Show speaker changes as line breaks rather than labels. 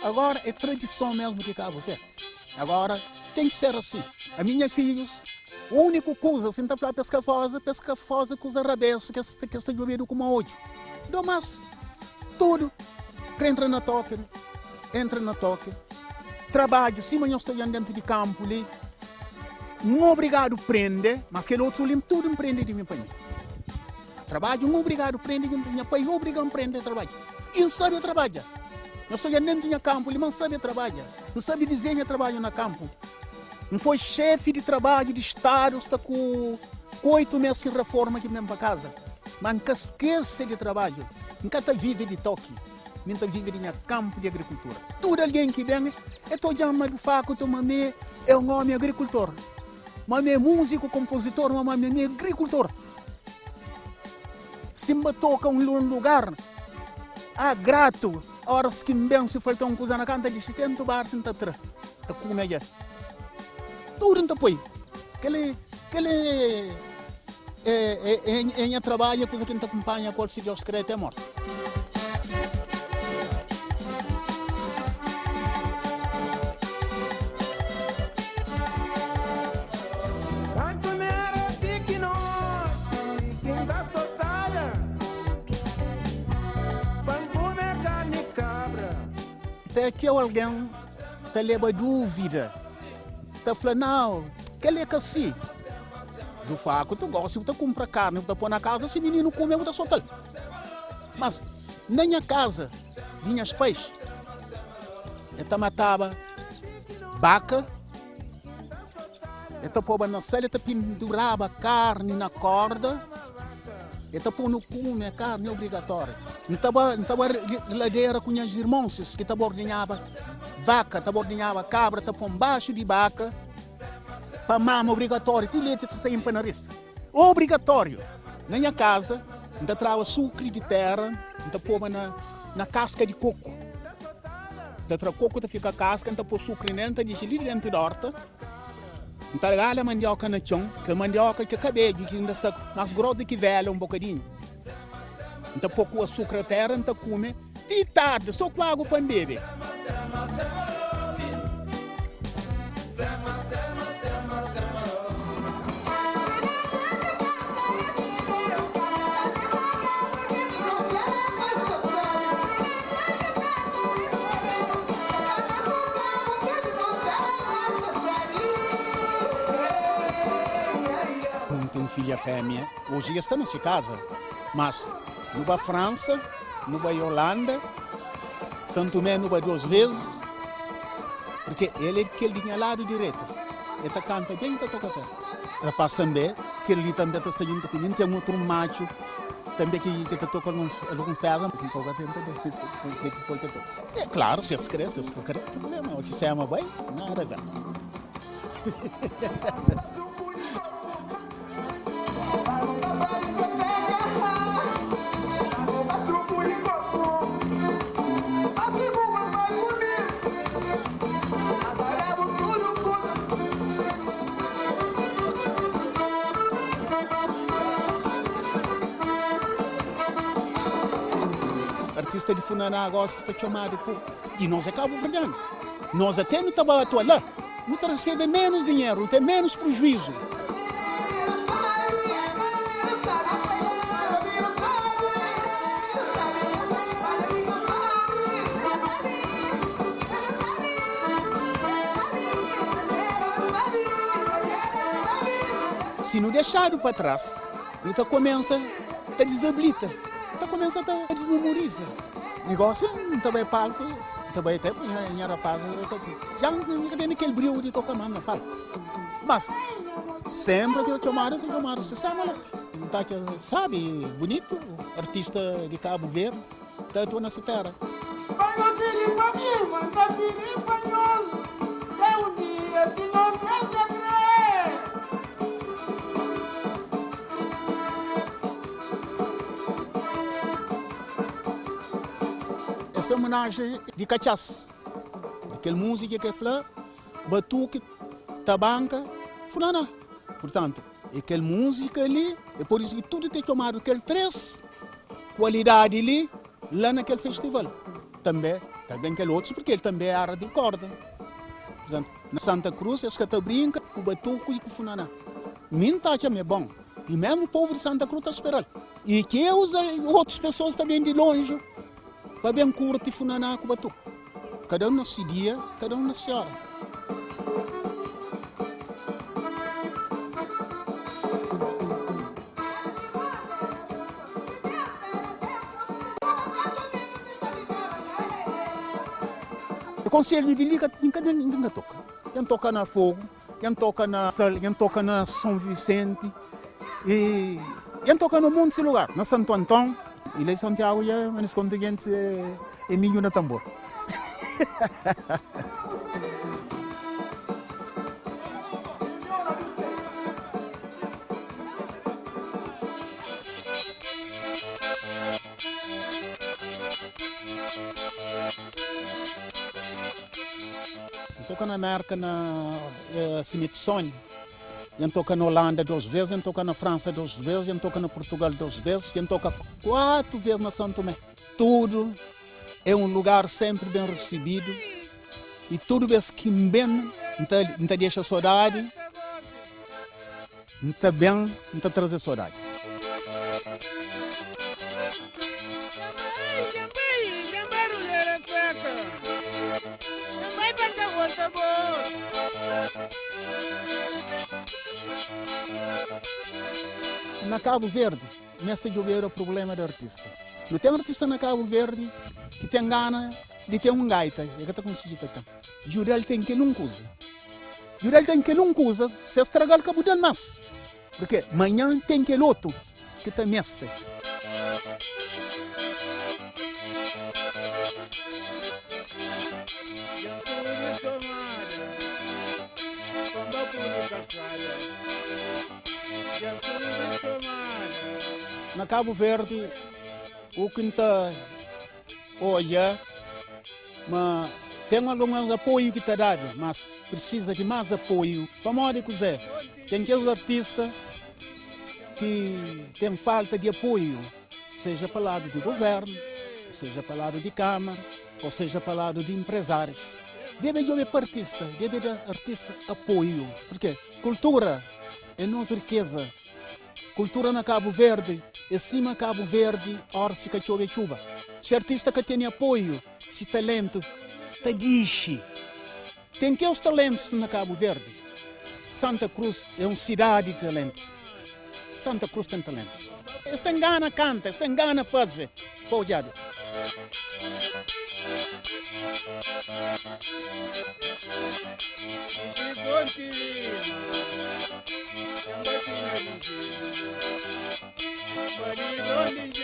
Agora é tradição mesmo de Cabo Verde. Agora tem que ser assim. A minha filhos, a única coisa, se não falar pesca fosa com os arabescos, que está jogando com ódio. Não mais, tudo, que entra na toque. Trabalho, se amanhã estou dentro de campo ali, não obrigado a prender, mas que outro limpo tudo empreende de minha pai. Trabalho, não obrigado a prender de minha pai, obrigado a prender trabalho. E não sabe trabalhar. Eu estou dentro de campo, ele não sabe trabalhar, não sabe desenhar trabalho no campo. Não foi chefe de trabalho de Estado, está com 8 meses de reforma aqui mesmo para casa. Mas nunca esquece de trabalho, nunca vive de toque, nunca vive de campo de agricultura. Tudo alguém que vem, eu estou chamando do faco, mamãe é um homem agricultor. Mamãe é músico, compositor, mamãe é agricultor. Se me toca um lugar, grato. Horas que bem se faltou uma coisa na canta de 70 bar sem tatra, tá com meia. Tudo não põe. Aquele é trabalho coisa que não acompanha qual se Deus quer até a morte. Até que alguém te leva dúvida, te fala, não, que é que assim? Do fato, tu gosta de comprar carne, tu põe na casa, se menino come, tu solta. Mas, na minha casa, de minhas pais, eu matava vaca, eu pôr na sala, eu pendurava carne na corda, eu pôr no cume, a carne obrigatória. Não estava ladeira com as irmãs, que estava ordenhava vaca, estava ordenhava cabra, estava por baixo de vaca, para mama obrigatório, de leite de sair para nariz. Obrigatório. Na minha casa, ainda trava sucre de terra, ainda pôr na casca de coco. Ainda trava coco, fica a casca, ainda pôr sucre nela, ainda deixa ali dentro da horta. Então, regala a mandioca na chão, que a mandioca que acabei de ainda está mais grossa que velha um bocadinho. Então, pouco açúcar na terra, então come. De tarde, só com água para beber. Tenho filha fêmea, hoje está nessa casa, mas não vai à França, não vai à Holanda, Santo Tomé não vai 2 vezes, porque ele é aquele de lado direito, ele canta bem, está tocando. Rapaz também, que ele também está junto com ele, tem outro macho, também que está tocando um pega, um pouco tempo, é claro, se as crianças, qualquer problema, se se ama bem, nada a ver. Artista de Funaná gosta de chamar por... E nós é Cabo Verdeano. Nós até no trabalho lá, não recebe menos dinheiro, tem menos prejuízo. Se não deixar para trás, então começa a desabilita. Então começa a desmemoriza. Negócio não também palco, também até minha rapaz, já não tem aquele brilho de qualquer mano na palco. Mas sempre que eu tomaram, você sabe lá. Sabe, bonito, artista de Cabo Verde, tanto nessa terra. essa homenagem de cachaça. Aquela música que fala, batuque, tabanca, fulana. Portanto, aquela música ali, é por isso que tudo tem tomado aquele 3 qualidade ali, lá naquele festival. Também aquele outro, porque ele também é área de corda. Portanto, na Santa Cruz, eles que brincam com o batuque e com o funaná. Minha taxa é bom. E mesmo o povo de Santa Cruz está esperando. E que outras pessoas também de longe, para bem curtir funaná com o batuque. Cada um na seu dia, cada um na sua hora. O Conselho de Liga ninguém toca. Quem toca na Fogo, quem toca na Sal, quem toca na São Vicente, e quem toca no monte lugar, na Santo Antão, e lá em Santiago, mas contingentes é milho na tambor. Toca na América, na Smithsonian. Eu toca na Holanda 2 vezes, eu toca na França 2 vezes, eu toca na Portugal 2 vezes, eu toca 4 vezes na São Tomé. Tudo é um lugar sempre bem recebido e tudo vez que bem, não deixa saudade, não bem, não traz saudade. Na Cabo Verde, nesta de haver o problema de artistas. Não tem artista na Cabo Verde que tem gana de ter um gaita, é que está conseguindo. Jurel tem que não usa. Jurel tem que não usa, se estragar o cabo de mais. Porque amanhã tem que outro que está mestre. Na Cabo Verde, o que está olha, mas tem algum apoio que está dado, mas precisa de mais apoio. Para modo que Zé, tem aqueles artistas que têm falta de apoio, seja para o lado do governo, seja para o lado de Câmara, ou seja para o lado de empresários. Deve haver para artista, deve dar artista apoio, porque cultura é nossa riqueza. Cultura na Cabo Verde, em cima Cabo Verde, orse que chove chuva. Se artista que tem apoio, se talento, te diz. Tem que os talentos na Cabo Verde. Santa Cruz é uma cidade de talento. Santa Cruz tem talentos. Eles têm gana canta, eles têm gana fazer. Pojado. But